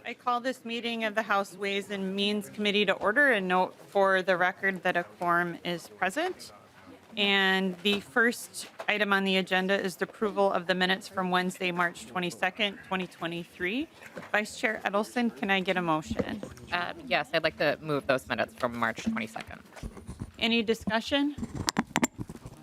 I call this meeting of the House Ways and Means Committee to order and note for the record that a quorum is present. And the first item on the agenda is the approval of the minutes from Wednesday, March 22nd, 2023. Vice Chair Edelson, can I get a motion? Yes, I'd like to move those minutes from March 22nd. Any discussion?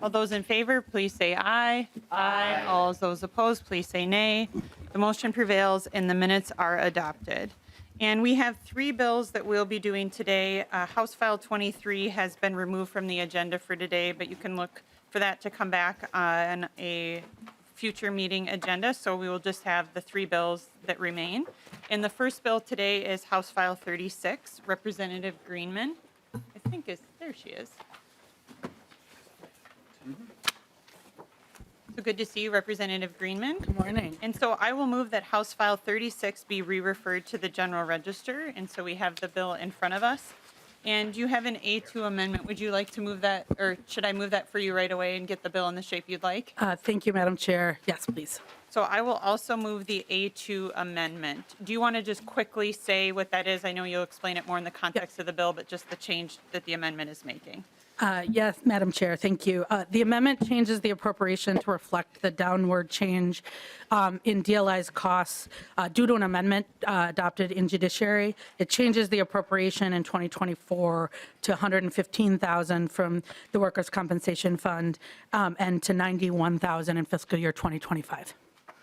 All those in favor, please say aye. Aye. All those opposed, please say nay. The motion prevails and the minutes are adopted. And we have three bills that we'll be doing today. House File 23 has been removed from the agenda for today, but you can look for that to come back on a future meeting agenda. So we will just have the three bills that remain. And the first bill today is House File 36, Representative Greenman. I think there she is. So good to see you, Representative Greenman. Good morning. And so I will move that House File 36 be re-referred to the General Register. And so we have the bill in front of us. And you have an A2 amendment. Would you like to move that, or should I move that for you right away and get the bill in the shape you'd like? Thank you, Madam Chair. Yes, please. So I will also move the A2 amendment. Do you want to just quickly say what that is? I know you'll explain it more in the context of the bill, but just the change that the amendment is making. Yes, Madam Chair, thank you. The amendment changes the appropriation to reflect the downward change in DLI's costs due to an amendment adopted in judiciary. It changes the appropriation in 2024 to $115,000 from the Workers' Compensation Fund and to $91,000 in fiscal year 2025.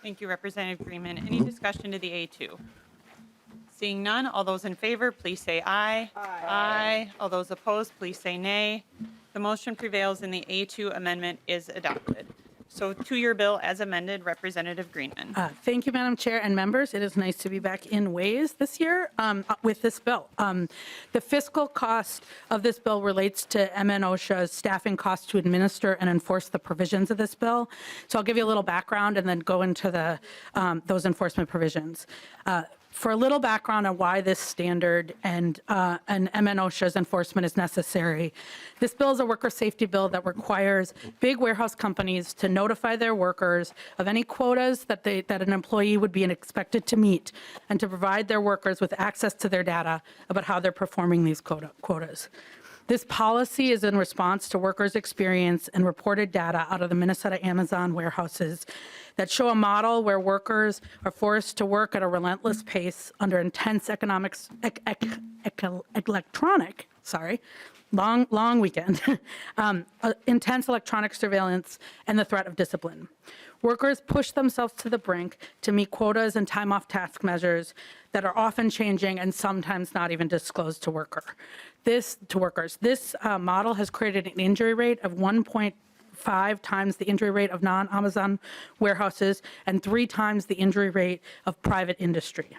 Thank you, Representative Greenman. Any discussion to the A2? Seeing none, all those in favor, please say aye. Aye. All those opposed, please say nay. The motion prevails and the A2 amendment is adopted. So to your bill as amended, Representative Greenman. Thank you, Madam Chair and members. It is nice to be back in Ways this year with this bill. The fiscal cost of this bill relates to MN-OSHA's staffing costs to administer and enforce the provisions of this bill. So I'll give you a little background and then go into those enforcement provisions. For a little background on why this standard and MN-OSHA's enforcement is necessary, this bill is a worker safety bill that requires big warehouse companies to notify their workers of any quotas that an employee would be expected to meet and to provide their workers with access to their data about how they're performing these quotas. This policy is in response to workers' experience and reported data out of the Minnesota Amazon warehouses that show a model where workers are forced to work at a relentless pace under intense long weekend, intense electronic surveillance and the threat of discipline. Workers push themselves to the brink to meet quotas and time off task measures that are often changing and sometimes not even disclosed to workers. This model has created an injury rate of 1.5 times the injury rate of non-Amazon warehouses and 3 times the injury rate of private industry.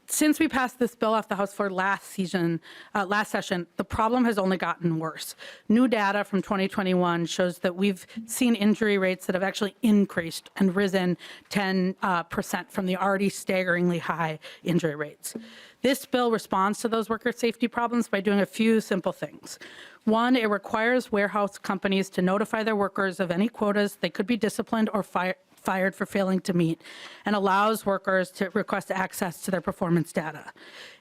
Since we passed this bill off the House floor last session, the problem has only gotten worse. New data from 2021 shows that we've seen injury rates that have actually increased and risen 10% from the already staggeringly high injury rates. This bill responds to those worker safety problems by doing a few simple things. One, it requires warehouse companies to notify their workers of any quotas they could be disciplined or fired for failing to meet, and allows workers to request access to their performance data.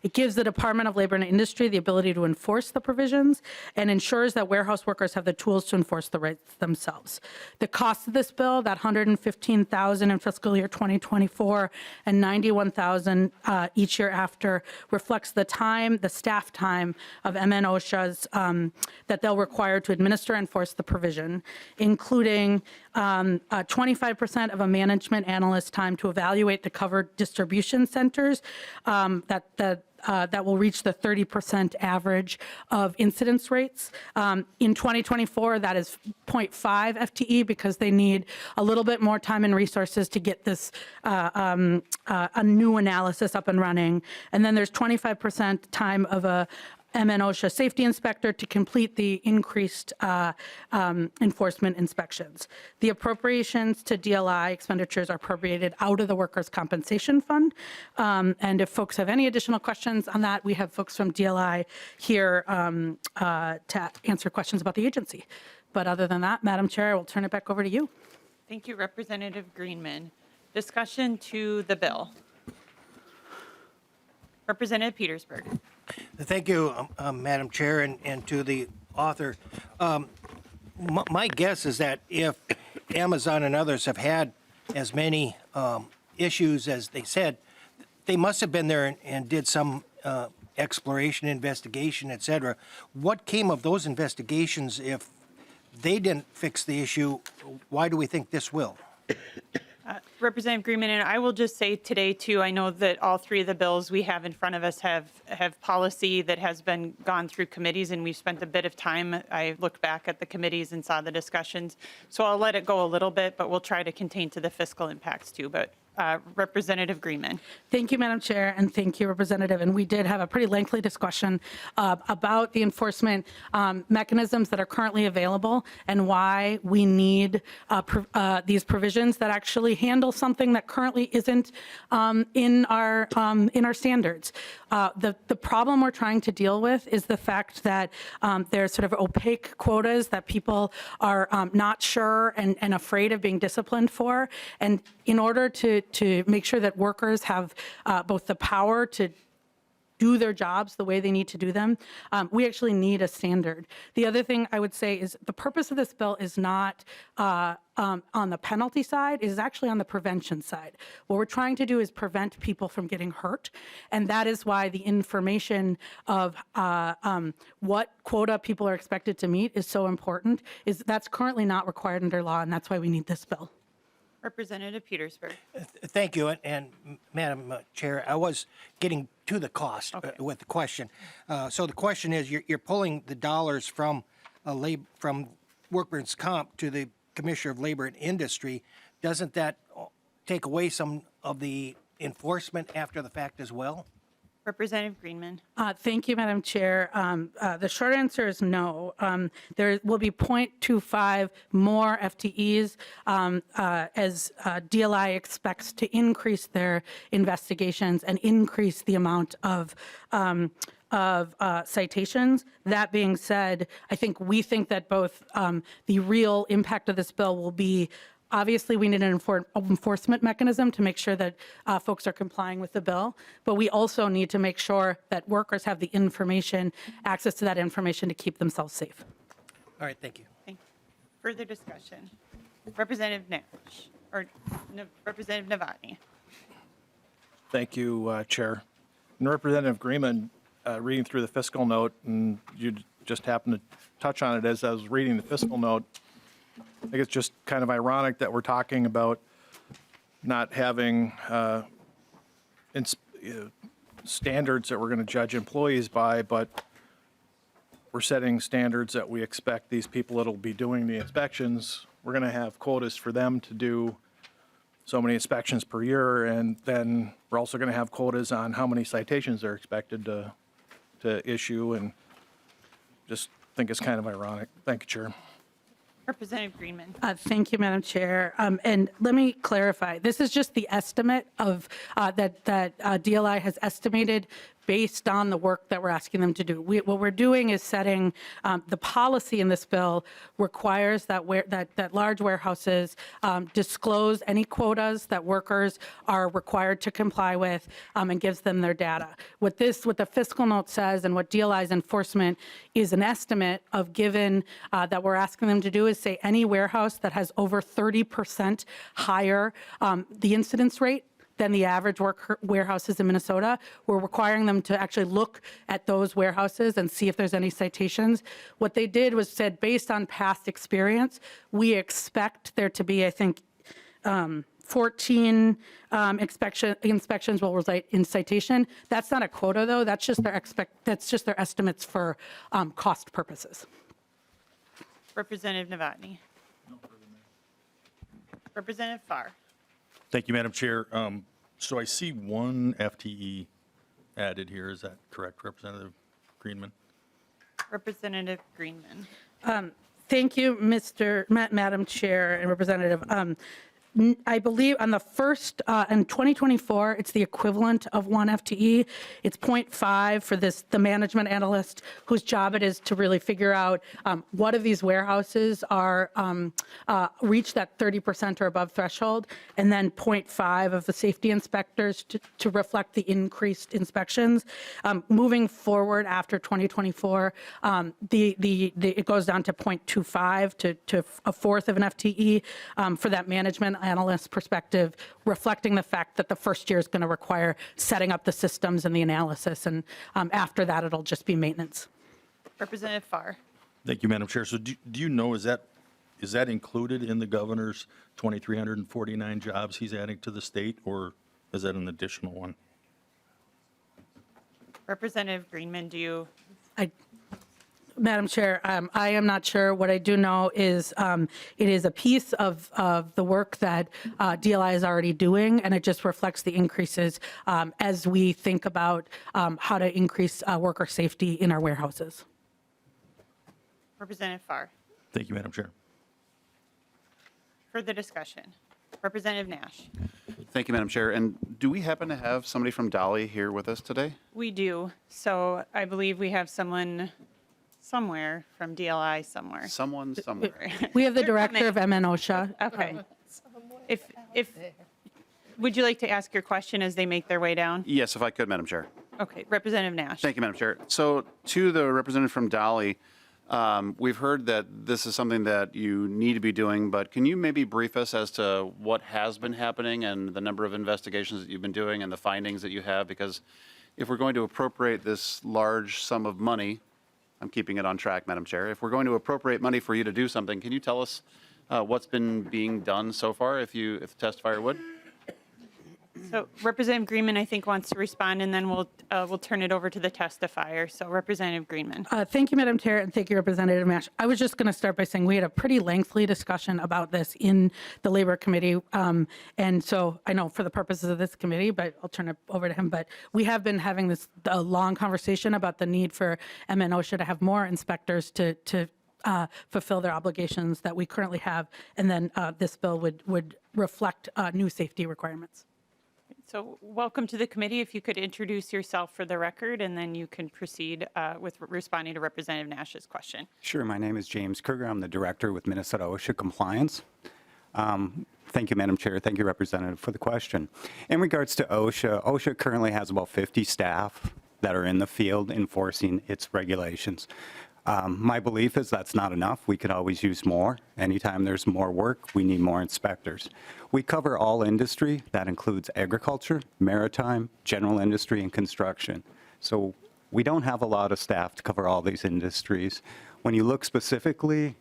It gives the Department of Labor and Industry the ability to enforce the provisions and ensures that warehouse workers have the tools to enforce the rights themselves. The cost of this bill, that $115,000 in fiscal year 2024 and $91,000 each year after, reflects the staff time of MN-OSHA's that they'll require to administer and enforce the provision, including 25% of a management analyst's time to evaluate the covered distribution centers that will reach the 30% average of incidence rates. In 2024, that is 0.5 FTE because they need a little bit more time and resources to get this a new analysis up and running. And then there's 25% time of a MN-OSHA safety inspector to complete the increased enforcement inspections. The appropriations to DLI expenditures are appropriated out of the Workers' Compensation Fund. And if folks have any additional questions on that, we have folks from DLI here to answer questions about the agency. But other than that, Madam Chair, I will turn it back over to you. Thank you, Representative Greenman. Discussion to the bill. Representative Petersburg. Thank you, Madam Chair, and to the author. My guess is that if Amazon and others have had as many issues as they said, they must have been there and did some exploration, investigation, et cetera. What came of those investigations? If they didn't fix the issue, why do we think this will? Representative Greenman, and I will just say today too, I know that all three of the bills we have in front of us have policy that has been gone through committees, and we've spent a bit of time. I looked back at the committees and saw the discussions, so I'll let it go a little bit, but we'll try to contain to the fiscal impacts too. But Representative Greenman. Thank you, Madam Chair, and thank you, Representative. And we did have a pretty lengthy discussion about the enforcement mechanisms that are currently available and why we need these provisions that actually handle something that currently isn't in our standards. The problem we're trying to deal with is the fact that there's sort of opaque quotas that people are not sure and afraid of being disciplined for. And in order to make sure that workers have both the power to do their jobs the way they need to do them, we actually need a standard. The other thing I would say is the purpose of this bill is not on the penalty side, it is actually on the prevention side. What we're trying to do is prevent people from getting hurt, and that is why the information of what quota people are expected to meet is so important. That's currently not required under law, and that's why we need this bill. Representative Petersburg. Thank you, and Madam Chair, I was getting to the cost with the question. So the question is, you're pulling the dollars from workers' comp to the Commissioner of Labor and Industry. Doesn't that take away some of the enforcement after the fact as well? Representative Greenman. Thank you, Madam Chair. The short answer is no. There will be 0.25 more FTEs as DLI expects to increase their investigations and increase the amount of citations. That being said, we think that both the real impact of this bill will be obviously, we need an enforcement mechanism to make sure that folks are complying with the bill, but we also need to make sure that workers have the information, access to that information to keep themselves safe. All right, thank you. Thank you. Further discussion. Representative Nash, or Representative Novotny. Thank you, Chair. And Representative Greenman, reading through the fiscal note, and you just happened to touch on it as I was reading the fiscal note. I think it's just kind of ironic that we're talking about not having standards that we're going to judge employees by, but we're setting standards that we expect these people that'll be doing the inspections. We're going to have quotas for them to do so many inspections per year, and then we're also going to have quotas on how many citations they're expected to issue, and just think it's kind of ironic. Thank you, Chair. Representative Greenman. Thank you, Madam Chair. And let me clarify. This is just the estimate of that DLI has estimated based on the work that we're asking them to do. What we're doing is setting the policy in this bill requires that large warehouses disclose any quotas that workers are required to comply with and gives them their data. What the fiscal note says and what DLI's enforcement is an estimate of given that we're asking them to do is say any warehouse that has over 30% higher the incidence rate than the average warehouses in Minnesota. We're requiring them to actually look at those warehouses and see if there's any citations. What they did was said, based on past experience, we expect there to be, 14 inspections will result in citation. That's not a quota, though. That's just their estimates for cost purposes. Representative Novotny. Representative Farr. Thank you, Madam Chair. So I see one FTE added here. Is that correct, Representative Greenman? Representative Greenman. Thank you, Madam Chair and Representative. I believe on the first, in 2024, it's the equivalent of 1 FTE. It's 0.5 for the management analyst whose job it is to really figure out what of these warehouses are reach that 30% or above threshold, and then 0.5 of the safety inspectors to reflect the increased inspections. Moving forward after 2024, it goes down to 0.25 to a fourth of an FTE for that management analyst perspective, reflecting the fact that the first year is going to require setting up the systems and the analysis, and after that, it'll just be maintenance. Representative Farr. Thank you, Madam Chair. So do you know, is that included in the governor's 2,349 jobs he's adding to the state, or is that an additional one? Representative Greenman, do you? Madam Chair, I am not sure. What I do know is it is a piece of the work that DLI is already doing, and it just reflects the increases as we think about how to increase worker safety in our warehouses. Representative Farr. Thank you, Madam Chair. Further discussion. Representative Nash. Thank you, Madam Chair. And do we happen to have somebody from Dolly here with us today? We do. So I believe we have someone somewhere from DLI somewhere. Someone somewhere. We have the director of MN OSHA. Okay. If would you like to ask your question as they make their way down? Yes, if I could, Madam Chair. Okay. Representative Nash. Thank you, Madam Chair. So to the representative from Dolly, we've heard that this is something that you need to be doing, but can you maybe brief us as to what has been happening and the number of investigations that you've been doing and the findings that you have? Because if we're going to appropriate this large sum of money, I'm keeping it on track, Madam Chair. If we're going to appropriate money for you to do something, can you tell us what's been being done so far, if the testifier would? So Representative Greenman, I think, wants to respond, and then we'll turn it over to the testifier. So Representative Greenman. Thank you, Madam Chair, and thank you, Representative Nash. I was just going to start by saying we had a pretty lengthy discussion about this in the Labor Committee, and so I know for the purposes of this committee, but I'll turn it over to him. But we have been having a long conversation about the need for MN OSHA to have more inspectors to fulfill their obligations that we currently have, and then this bill would reflect new safety requirements. So welcome to the committee. If you could introduce yourself for the record, and then you can proceed with responding to Representative Nash's question. Sure. My name is James Kruger. I'm the director with Minnesota OSHA Compliance. Thank you, Madam Chair. Thank you, Representative, for the question. In regards to OSHA, OSHA currently has about 50 staff that are in the field enforcing its regulations. My belief is that's not enough. We could always use more. Anytime there's more work, we need more inspectors. We cover all industry. That includes agriculture, maritime, general industry, and construction. So we don't have a lot of staff to cover all these industries. When you look specifically,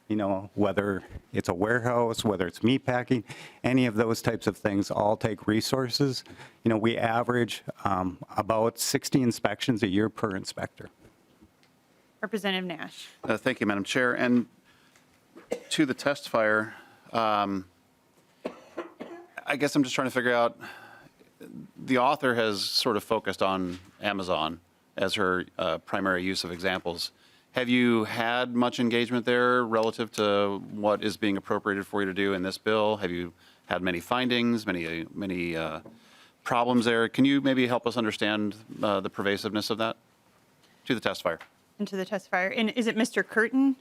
whether it's a warehouse, whether it's meat packing, any of those types of things all take resources. We average about 60 inspections a year per inspector. Representative Nash. Thank you, Madam Chair. And to the testifier, I guess I'm just trying to figure out, the author has sort of focused on Amazon as her primary use of examples. Have you had much engagement there relative to what is being appropriated for you to do in this bill? Have you had many findings, many problems there? Can you maybe help us understand the pervasiveness of that? To the testifier. And to the testifier. And is it Mr. Curtin?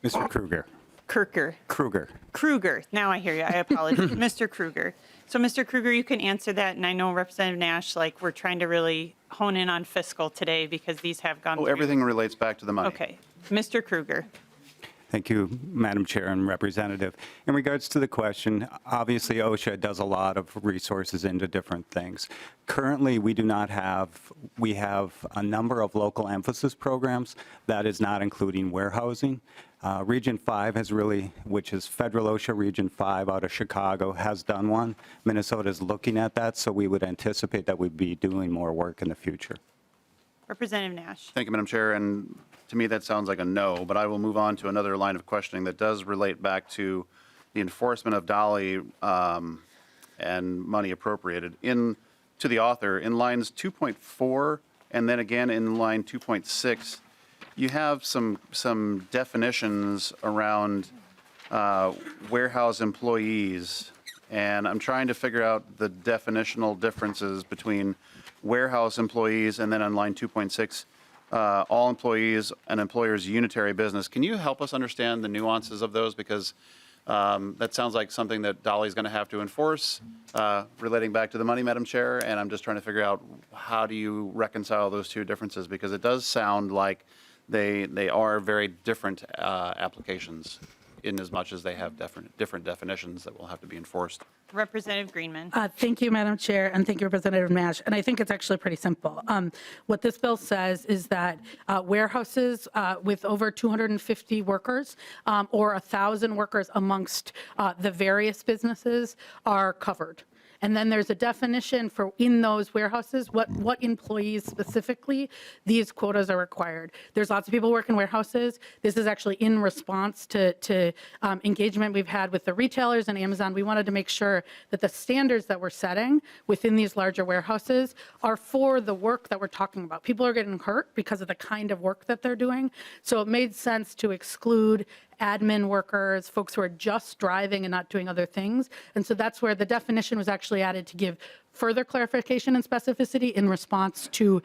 Mr. Kruger. Kruger. Now I hear you. I apologize. Mr. Kruger. So, Mr. Kruger, you can answer that. And I know Representative Nash, we're trying to really hone in on fiscal today because these have gone through. Everything relates back to the money. Okay. Mr. Kruger. Thank you, Madam Chair and Representative. In regards to the question, obviously OSHA does a lot of resources into different things. Currently, we have a number of local emphasis programs that is not including warehousing. Region 5 which is Federal OSHA Region 5 out of Chicago, has done one. Minnesota is looking at that, so we would anticipate that we'd be doing more work in the future. Representative Nash. Thank you, Madam Chair. And to me, that sounds like a no, but I will move on to another line of questioning that does relate back to the enforcement of Dolly and money appropriated. To the author, in lines 2.4 and then again in line 2.6, you have some definitions around warehouse employees And I'm trying to figure out the definitional differences between warehouse employees and then on line 2.6, all employees and employer's unitary business. Can you help us understand the nuances of those? Because that sounds like something that Dolly's going to have to enforce, relating back to the money, Madam Chair, and I'm just trying to figure out how do you reconcile those two differences, because it does sound like they are very different applications in as much as they have different definitions that will have to be enforced. Representative Greenman. Thank you, Madam Chair, and thank you, Representative Nash. And I think it's actually pretty simple. What this bill says is that warehouses with over 250 workers or 1,000 workers amongst the various businesses are covered. And then there's a definition for in those warehouses, what employees specifically these quotas are required. There's lots of people work in warehouses. This is actually in response to engagement we've had with the retailers and Amazon. We wanted to make sure that the standards that we're setting within these larger warehouses are for the work that we're talking about. People are getting hurt because of the kind of work that they're doing. So it made sense to exclude admin workers, folks who are just driving and not doing other things. And so that's where the definition was actually added to give further clarification and specificity in response to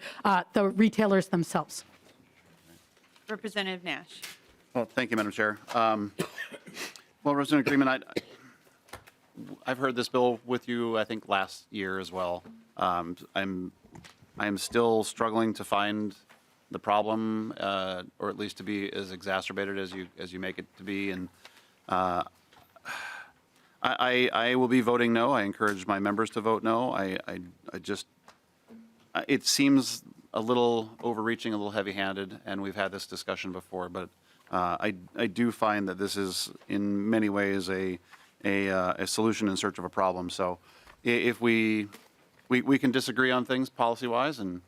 the retailers themselves. Representative Nash. Well, thank you, Madam Chair. Well, Representative Greenman, I've heard this bill with you, I think, last year as well. I'm still struggling to find the problem, or at least to be as exacerbated as you make it to be. And I will be voting no. I encourage my members to vote no. I just, it seems a little overreaching, a little heavy-handed, and we've had this discussion before. But I do find that this is in many ways a solution in search of a problem. So if we can disagree on things policy-wise and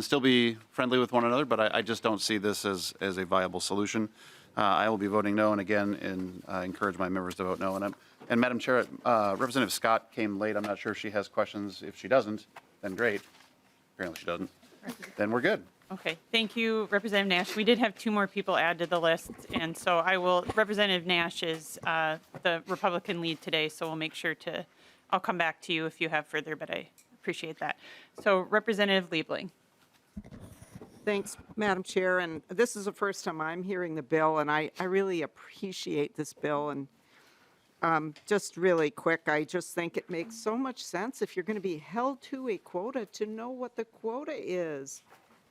still be friendly with one another, but I just don't see this as a viable solution. I will be voting no, and again, encourage my members to vote no. And Madam Chair, Representative Scott came late. I'm not sure if she has questions. If she doesn't, then great. Apparently she doesn't. Then we're good. Okay, thank you, Representative Nash. We did have two more people add to the list, and so Representative Nash is the Republican lead today, so we'll make sure I'll come back to you if you have further, but I appreciate that. So Representative Liebling. Thanks, Madam Chair. And this is the first time I'm hearing the bill, and I really appreciate this bill. And just really quick, I just think it makes so much sense if you're going to be held to a quota to know what the quota is.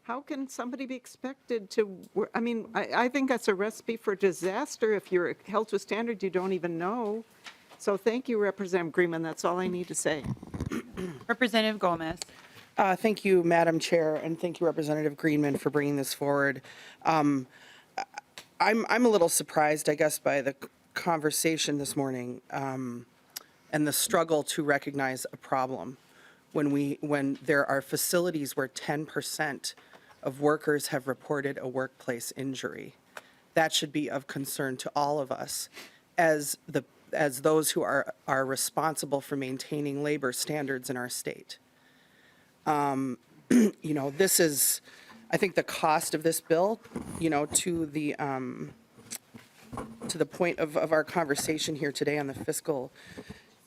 How can somebody be expected to, I mean, I think that's a recipe for disaster if you're held to a standard you don't even know. So thank you, Representative Greenman. That's all I need to say. Representative Gomez. Thank you, Madam Chair, and thank you, Representative Greenman, for bringing this forward. I'm a little surprised, I guess, by the conversation this morning and the struggle to recognize a problem when there are facilities where 10% of workers have reported a workplace injury. That should be of concern to all of us as those who are responsible for maintaining labor standards in our state. This is, I think the cost of this bill, to the point of our conversation here today on the fiscal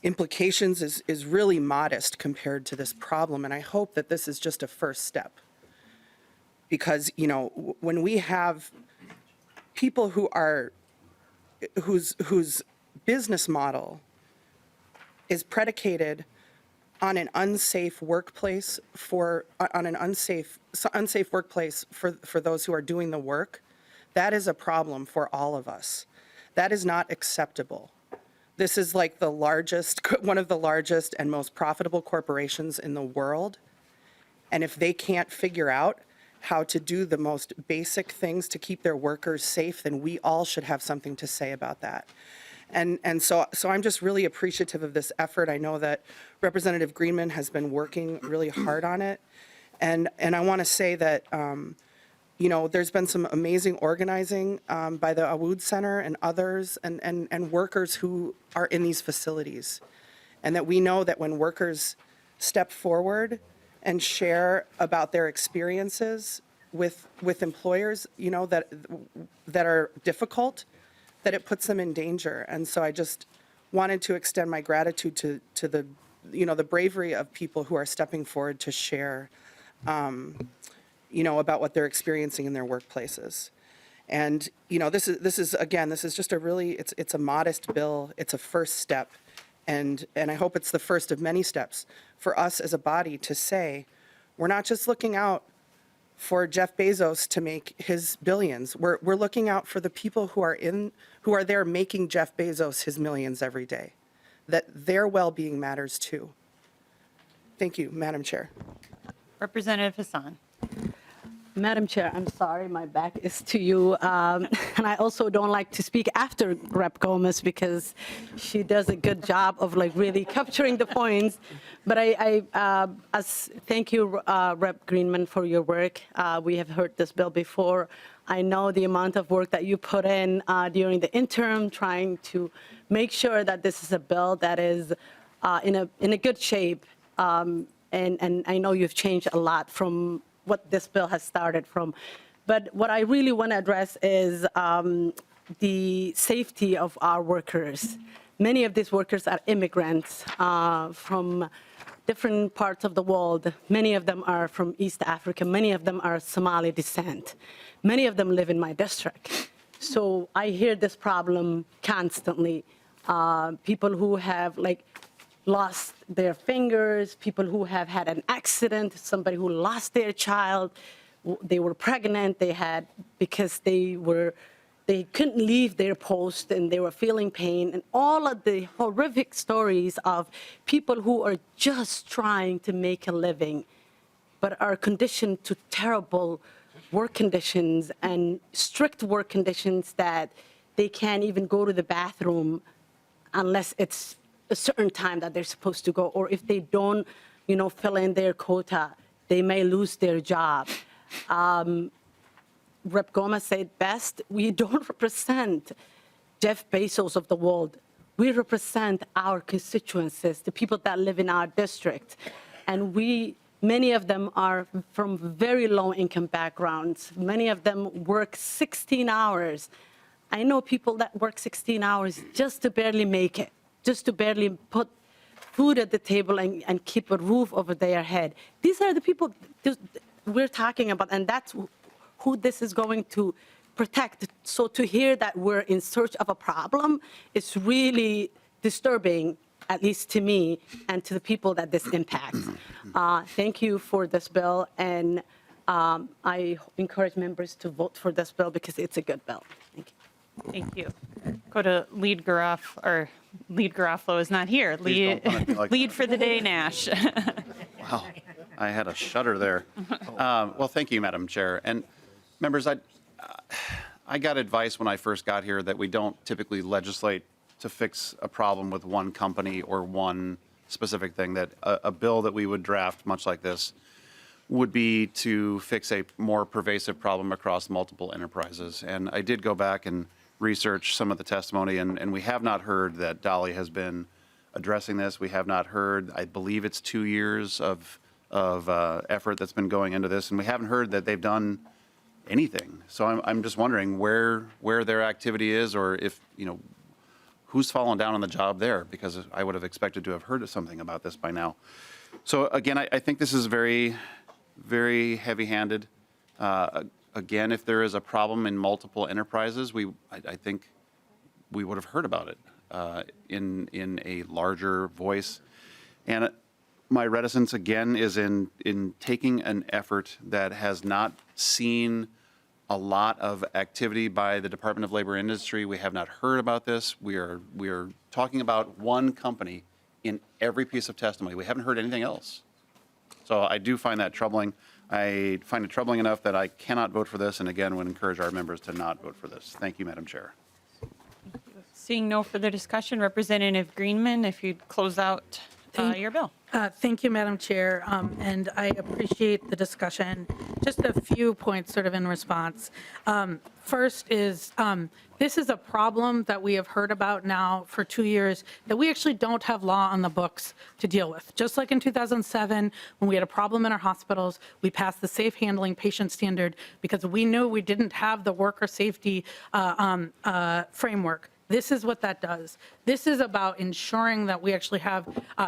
implications is really modest compared to this problem. And I hope that this is just a first step. Because, when we have people whose business model is predicated on an unsafe workplace for those who are doing the work, that is a problem for all of us. That is not acceptable. This is like one of the largest and most profitable corporations in the world. And if they can't figure out how to do the most basic things to keep their workers safe, then we all should have something to say about that. And so I'm just really appreciative of this effort. I know that Representative Greenman has been working really hard on it. And I want to say that, there's been some amazing organizing by the Awood Center and others and workers who are in these facilities. And that we know that when workers step forward and share about their experiences with employers, that are difficult, that it puts them in danger. And so I just wanted to extend my gratitude to the, the bravery of people who are stepping forward to share, about what they're experiencing in their workplaces. And, this is just a really, it's a modest bill. It's a first step. And I hope it's the first of many steps for us as a body to say, we're not just looking out for Jeff Bezos to make his billions. We're looking out for the people who are there making Jeff Bezos his millions every day, that their well-being matters too. Thank you, Madam Chair. Representative Hassan. Madam Chair, I'm sorry, my back is to you. And I also don't like to speak after Rep. Gomez because she does a good job of really capturing the points. But thank you, Rep. Greenman, for your work. We have heard this bill before. I know the amount of work that you put in during the interim, trying to make sure that this is a bill that is in a good shape. And I know you've changed a lot from what this bill has started from. But what I really want to address is the safety of our workers. Many of these workers are immigrants from different parts of the world. Many of them are from East Africa. Many of them are Somali descent. Many of them live in my district. So I hear this problem constantly. People who have lost their fingers, people who have had an accident, somebody who lost their child, they were pregnant, because they couldn't leave their post and they were feeling pain, and all of the horrific stories of people who are just trying to make a living, but are conditioned to terrible work conditions and strict work conditions that they can't even go to the bathroom unless it's a certain time that they're supposed to go, or if they don't, fill in their quota, they may lose their job. Rep. Gomez said best, we don't represent Jeff Bezos of the world. We represent our constituencies, the people that live in our district. And many of them are from very low income backgrounds. Many of them work 16 hours. I know people that work 16 hours just to barely make it, just to barely put food at the table and keep a roof over their head. These are the people we're talking about, and that's who this is going to protect. So to hear that we're in search of a problem is really disturbing, at least to me and to the people that this impacts. Thank you for this bill, and I encourage members to vote for this bill because it's a good bill. Thank you. Thank you. Go to Lead Garofalo is not here. Please don't punish me like Lead that. for the day, Nash. Wow, I had a shudder there. Well, thank you, Madam Chair. And members, I got advice when I first got here that we don't typically legislate to fix a problem with one company or one specific thing, that a bill that we would draft, much like this, would be to fix a more pervasive problem across multiple enterprises. And I did go back and research some of the testimony, and we have not heard that Dolly has been addressing this. We have not heard, I believe it's 2 years of effort that's been going into this, and we haven't heard that they've done anything. So I'm just wondering where their activity is, or if, who's fallen down on the job there, because I would have expected to have heard something about this by now. So again, I think this is very, very heavy-handed. Again, if there is a problem in multiple enterprises, I think we would have heard about it in a larger voice. And my reticence, again, is in taking an effort that has not seen a lot of activity by the Department of Labor and Industry. We have not heard about this. We are talking about one company in every piece of testimony. We haven't heard anything else. So I do find that troubling. I find it troubling enough that I cannot vote for this, and again, would encourage our members to not vote for this. Thank you, Madam Chair. Seeing no further discussion, Representative Greenman, if you'd close out your bill. Thank you, Madam Chair, and I appreciate the discussion. Just a few points sort of in response. First is, this is a problem that we have heard about now for 2 years that we actually don't have law on the books to deal with. Just like in 2007, when we had a problem in our hospitals, we passed the safe handling patient standard because we knew we didn't have the worker safety framework This is what that does. This is about ensuring that we actually have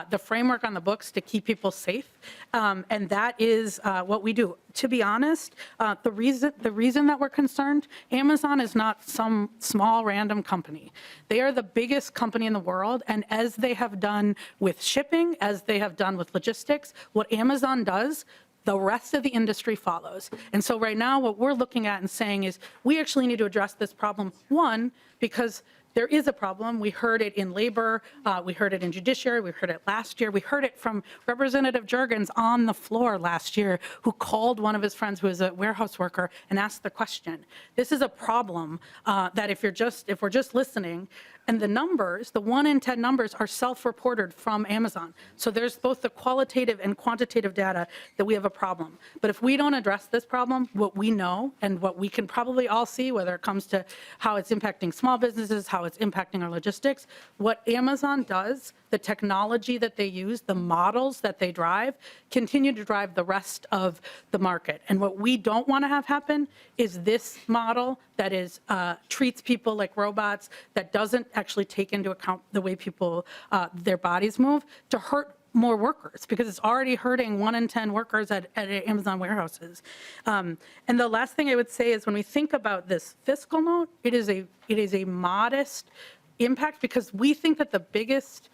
the framework on the books to keep people safe, and that is what we do. To be honest, the reason that we're concerned, Amazon is not some small random company. They are the biggest company in the world, and as they have done with shipping, as they have done with logistics, what Amazon does, the rest of the industry follows. And so right now, what we're looking at and saying is we actually need to address this problem, one, because there is a problem. We heard it in labor. We heard it in judiciary. We heard it last year. We heard it from Representative Juergens on the floor last year, who called one of his friends who is a warehouse worker and asked the question. This is a problem that if we're just listening, and the numbers, the 1 in 10 numbers are self-reported from Amazon. So there's both the qualitative and quantitative data that we have a problem. But if we don't address this problem, what we know and what we can probably all see, whether it comes to how it's impacting small businesses, how it's impacting our logistics, what Amazon does, the technology that they use, the models that they drive, continue to drive the rest of the market. And what we don't want to have happen is this model that is treats people like robots, that doesn't actually take into account the way people, their bodies move, to hurt more workers, because it's already hurting 1 in 10 workers at Amazon warehouses. And the last thing I would say is when we think about this fiscal note, it is a modest impact, because we think that the biggest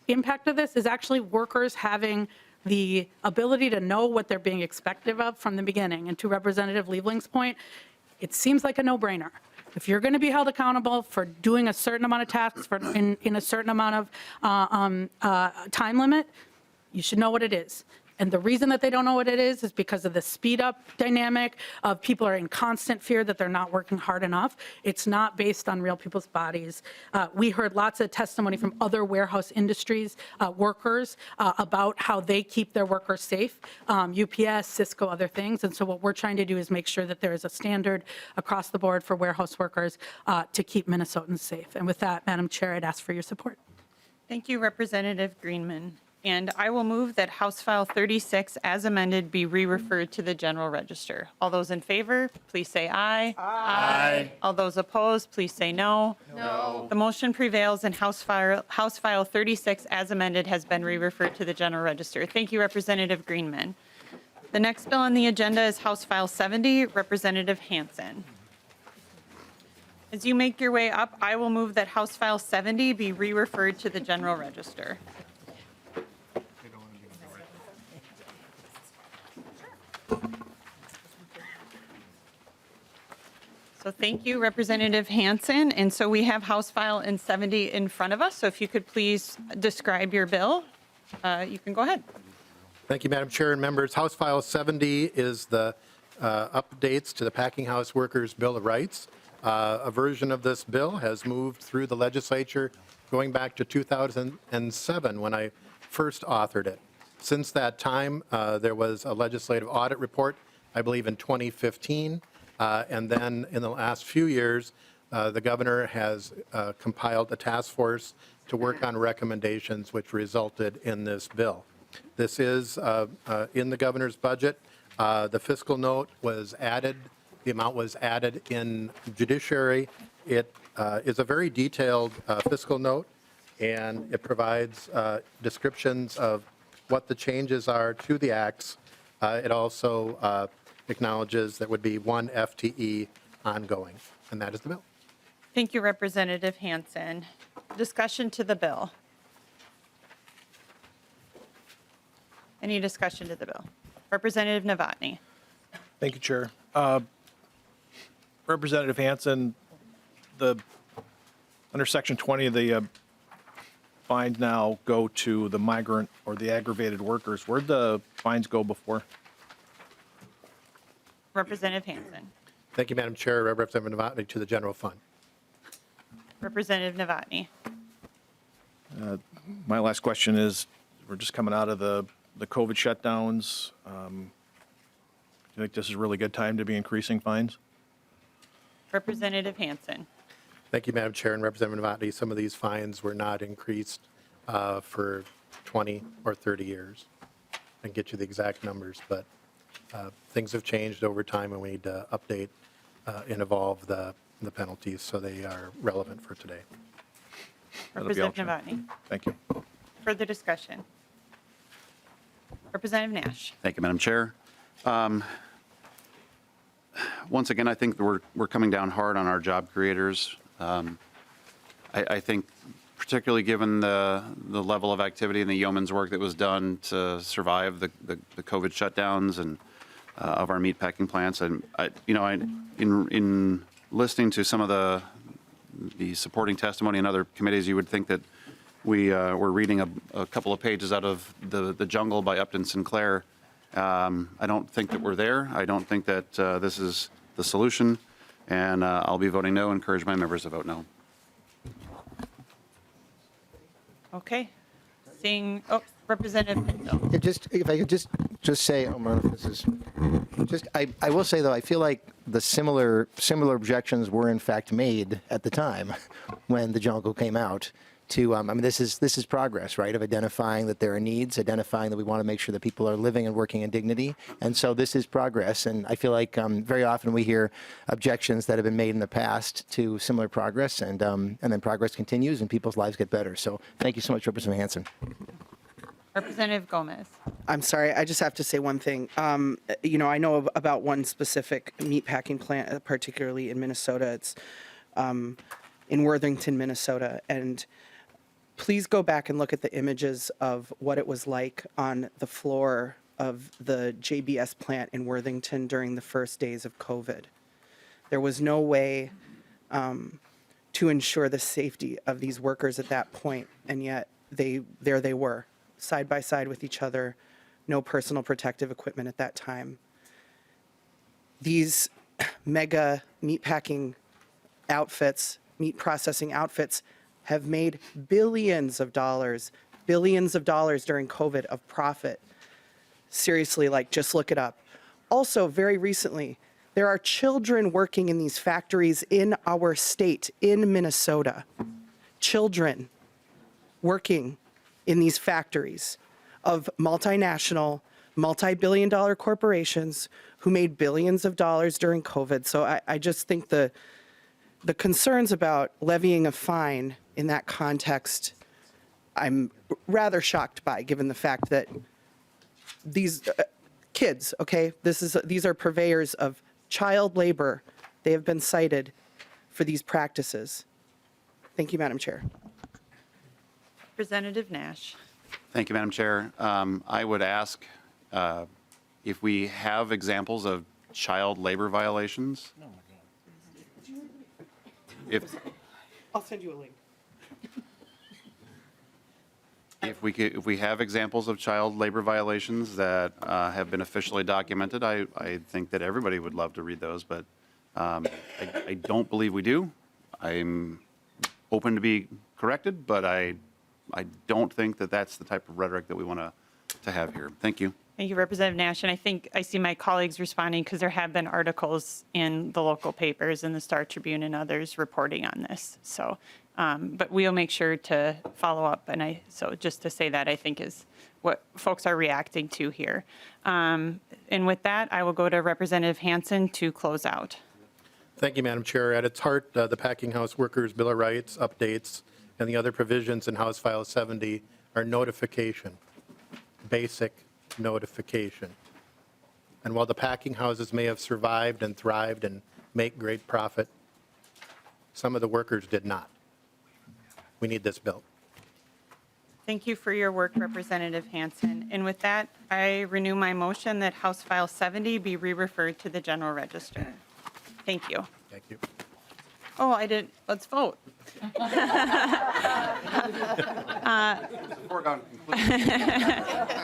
impact of this is actually workers having the ability to know what they're being expected of from the beginning. And to Representative Liebling's point, it seems like a no-brainer. If you're going to be held accountable for doing a certain amount of tasks in a certain amount of time limit, you should know what it is. And the reason that they don't know what it is because of the speed up dynamic of people are in constant fear that they're not working hard enough. It's not based on real people's bodies. We heard lots of testimony from other warehouse industries, workers, about how they keep their workers safe, UPS, Cisco, other things. And so what we're trying to do is make sure that there is a standard across the board for warehouse workers to keep Minnesotans safe. And with that, Madam Chair, I'd ask for your support. Thank you, Representative Greenman. And I will move that House File 36 as amended be re-referred to the General Register. All those in favor, please say aye. Aye. All those opposed, please say no. No. The motion prevails and House File 36 as amended has been re-referred to the General Register. Thank you, Representative Greenman. The next bill on the agenda is House File 70, Representative Hansen. As you make your way up, I will move that House File 70 be re-referred to the General Register. So thank you, Representative Hansen. And so we have House File 70 in front of us. So if you could please describe your bill, you can go ahead. Thank you, Madam Chair and members. House File 70 is the updates to the Packing House Workers Bill of Rights. A version of this bill has moved through the legislature going back to 2007 when I first authored it. Since that time, there was a legislative audit report, I believe in 2015. And then in the last few years, the governor has compiled a task force to work on recommendations which resulted in this bill. This is in the governor's budget. The fiscal note was added. The amount was added in judiciary. It is a very detailed fiscal note, and it provides descriptions of what the changes are to the acts. It also acknowledges that would be 1 FTE ongoing, and that is the bill. Thank you, Representative Hansen. Discussion to the bill. Any discussion to the bill? Representative Novotny. Thank you, Chair. Representative Hansen, under Section 20, the fines now go to the migrant or the aggravated workers. Where'd the fines go before? Representative Hansen. Thank you, Madam Chair. Representative Novotny to the general fund. Representative Novotny. My last question is, we're just coming out of the COVID shutdowns. Do you think this is a really good time to be increasing fines? Representative Hansen. Thank you, Madam Chair and Representative Novotny. Some of these fines were not increased for 20 or 30 years. I can get you the exact numbers, but things have changed over time, and we need to update and evolve the penalties so they are relevant for today. That'll be all, Representative Chair. Novotny. Thank you. Further discussion? Representative Nash. Thank you, Madam Chair. Once again, I think we're coming down hard on our job creators. I think particularly given the level of activity and the yeoman's work that was done to survive the COVID shutdowns and of our meatpacking plants. And in listening to some of the supporting testimony in other committees, you would think that we're reading a couple of pages out of the Jungle by Upton Sinclair. I don't think that we're there. I don't think that this is the solution, and I'll be voting no. Encourage my members to vote no. Okay. Seeing, Representative Pinto. If I could just say, I don't know if this is, I will say though, I feel like the similar objections were in fact made at the time when the Jungle came out. This is progress, right? Of identifying that there are needs, identifying that we want to make sure that people are living and working in dignity. And so this is progress. And I feel like very often we hear objections that have been made in the past to similar progress, and then progress continues and people's lives get better. So thank you so much, Representative Hansen. Representative Gomez. I'm sorry, I just have to say one thing. I know about one specific meatpacking plant, particularly in Minnesota. It's in Worthington, Minnesota. And please go back and look at the images of what it was like on the floor of the JBS plant in Worthington during the first days of COVID. There was no way to ensure the safety of these workers at that point, and yet there they were, side by side with each other, no personal protective equipment at that time. These mega meatpacking outfits, meat processing outfits, have made billions of dollars during COVID of profit. Seriously, just look it up. Also, very recently, there are children working in these factories in our state, in Minnesota. Children working in these factories of multinational, multi-billion-dollar corporations who made billions of dollars during COVID. So I just think the concerns about levying a fine in that context, I'm rather shocked by, given the fact that these kids, okay, these are purveyors of child labor. They have been cited for these practices. Thank you, Madam Chair. Representative Nash. Thank you, Madam Chair. I would ask if we have examples of child labor violations. I'll send you a link. If we have examples of child labor violations that have been officially documented, I think that everybody would love to read those, but I don't believe we do. I'm open to be corrected, but I don't think that that's the type of rhetoric that we want to have here. Thank you. Thank you, Representative Nash. And I think I see my colleagues responding because there have been articles in the local papers, in the Star Tribune and others, reporting on this. So, but we'll make sure to follow up. And so just to say that, I think is what folks are reacting to here. And with that, I will go to Representative Hansen to close out. Thank you, Madam Chair. At its heart, the Packing House Workers Bill of Rights updates and the other provisions in House File 70 are notification, basic notification. And while the packing houses may have survived and thrived and make great profit, some of the workers did not. We need this bill. Thank you for your work, Representative Hansen. And with that, I renew my motion that House File 70 be re-referred to the General Register. Thank you. Thank you. Oh, I didn't. Let's vote.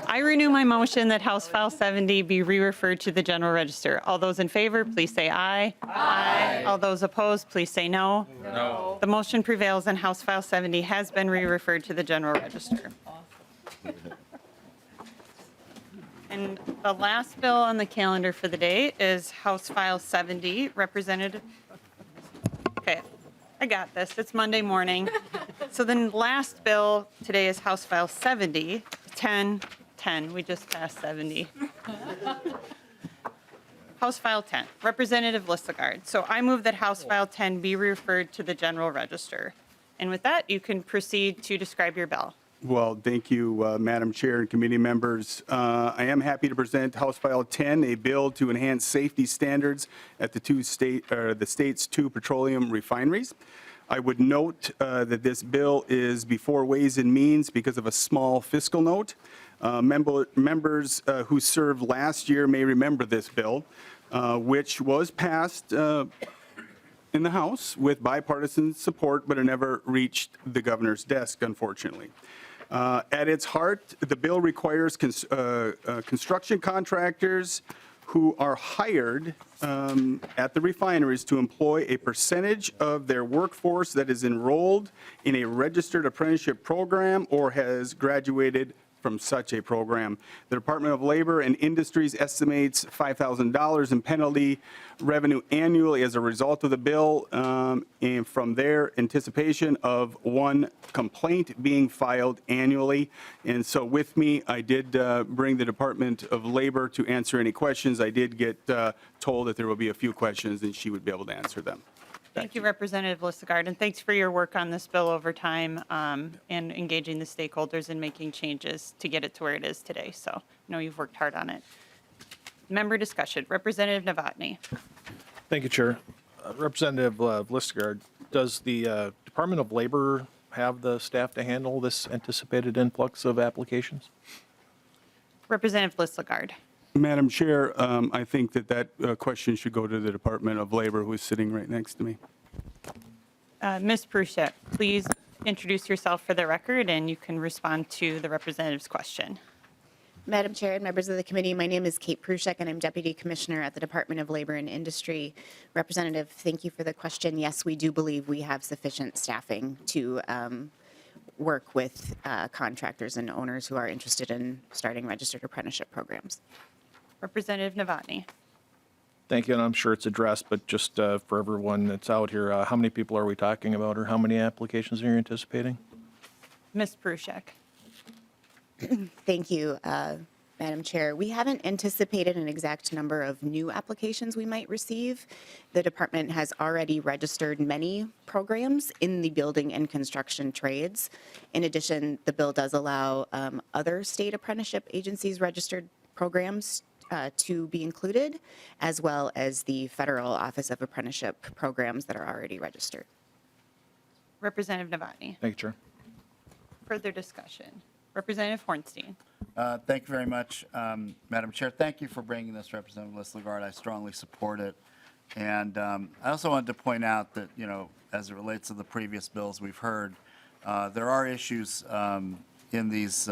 I renew my motion that House File 70 be re-referred to the General Register. All those in favor, please say aye. Aye. All those opposed, please say no. No. The motion prevails and House File 70 has been re-referred to the General Register. And the last bill on the calendar for the day is House File 70, Representative. Okay, I got this. It's Monday morning. So the last bill today is House File 70, 10. We just passed 70. House File 10, Representative Lislegard. So I move that House File 10 be referred to the General Register. And with that, you can proceed to describe your bill. Well, thank you, Madam Chair and committee members. I am happy to present House File 10, a bill to enhance safety standards at the state's two petroleum refineries. I would note that this bill is before Ways and Means because of a small fiscal note. Members who served last year may remember this bill, which was passed in the House with bipartisan support, but it never reached the governor's desk, unfortunately. At its heart, the bill requires construction contractors who are hired at the refineries to employ a percentage of their workforce that is enrolled in a registered apprenticeship program or has graduated from such a program. The Department of Labor and Industries estimates $5,000 in penalty revenue annually as a result of the bill, and from their anticipation of one complaint being filed annually. And so with me, I did bring the Department of Labor to answer any questions. I did get told that there will be a few questions and she would be able to answer them. Thank you, Representative Lislegard, and thanks for your work on this bill over time and engaging the stakeholders and making changes to get it to where it is today. So I know you've worked hard on it. Member discussion. Representative Novotny. Thank you, Chair. Representative Lislegard, does the Department of Labor have the staff to handle this anticipated influx of applications? Representative Lislegard. Madam Chair, I think that question should go to the Department of Labor, who is sitting right next to me. Ms. Pruchek, please introduce yourself for the record and you can respond to the representative's question. Madam Chair and members of the committee, my name is Kate Pruchek, and I'm Deputy Commissioner at the Department of Labor and Industry. Representative, thank you for the question. Yes, we do believe we have sufficient staffing to work with contractors and owners who are interested in starting registered apprenticeship programs. Representative Novotny. Thank you, and I'm sure it's addressed, but just for everyone that's out here, how many people are we talking about, or how many applications are you anticipating? Ms. Pruchek. Thank you, Madam Chair. We haven't anticipated an exact number of new applications we might receive. The department has already registered many programs in the building and construction trades. In addition, the bill does allow other state apprenticeship agencies registered programs to be included, as well as the Federal Office of Apprenticeship programs that are already registered. Representative Novotny. Thank you, Chair. Further discussion. Representative Hornstein. Thank you very much, Madam Chair. Thank you for bringing this, Representative Lislegard. I strongly support it. And I also wanted to point out that, you know, as it relates to the previous bills we've heard, there are issues in these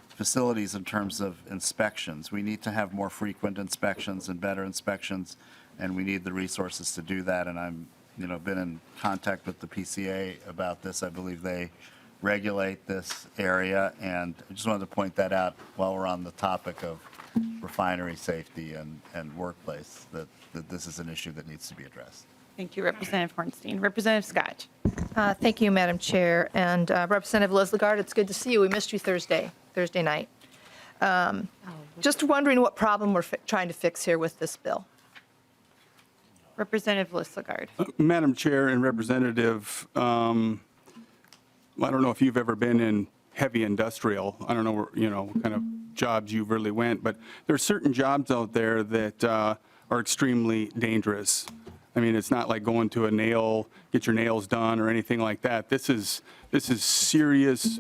facilities in terms of inspections. We need to have more frequent inspections and better inspections, and we need the resources to do that. And I'm, you know, been in contact with the PCA about this. I believe they regulate this area, and I just wanted to point that out while we're on the topic of refinery safety and workplace, that this is an issue that needs to be addressed. Thank you, Representative Hornstein. Representative Scott. Thank you, Madam Chair. And Representative Lislegard, it's good to see you. We missed you Thursday night. Just wondering what problem we're trying to fix here with this bill. Representative Lislegard. Madam Chair and Representative, I don't know if you've ever been in heavy industrial. I don't know where, you know, what kind of jobs you really went, but there are certain jobs out there that are extremely dangerous. I mean, it's not like going to get your nails done or anything like that. This is serious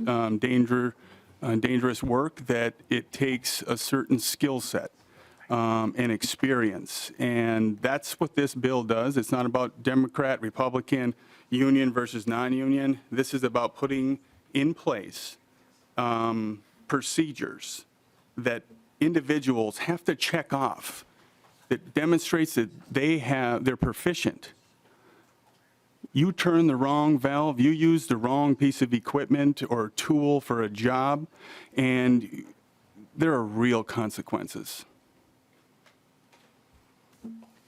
dangerous work that it takes a certain skill set and experience. And that's what this bill does. It's not about Democrat, Republican, union versus non-union. This is about putting in place procedures that individuals have to check off that demonstrates that they're proficient. You turn the wrong valve, you use the wrong piece of equipment or tool for a job, and there are real consequences.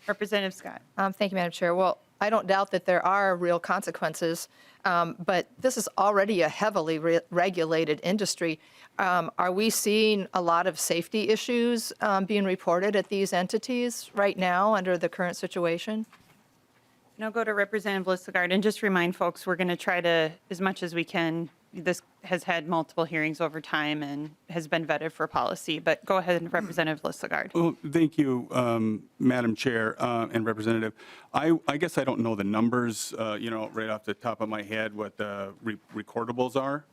Representative Scott. Thank you, Madam Chair. Well, I don't doubt that there are real consequences, but this is already a heavily regulated industry. Are we seeing a lot of safety issues being reported at these entities right now under the current situation? Now go to Representative Lislegard, and just remind folks, we're going to try to, as much as we can, this has had multiple hearings over time and has been vetted for policy, but go ahead, Representative Lislegard. Well, thank you, Madam Chair and Representative. I guess I don't know the numbers, right off the top of my head what the recordables are.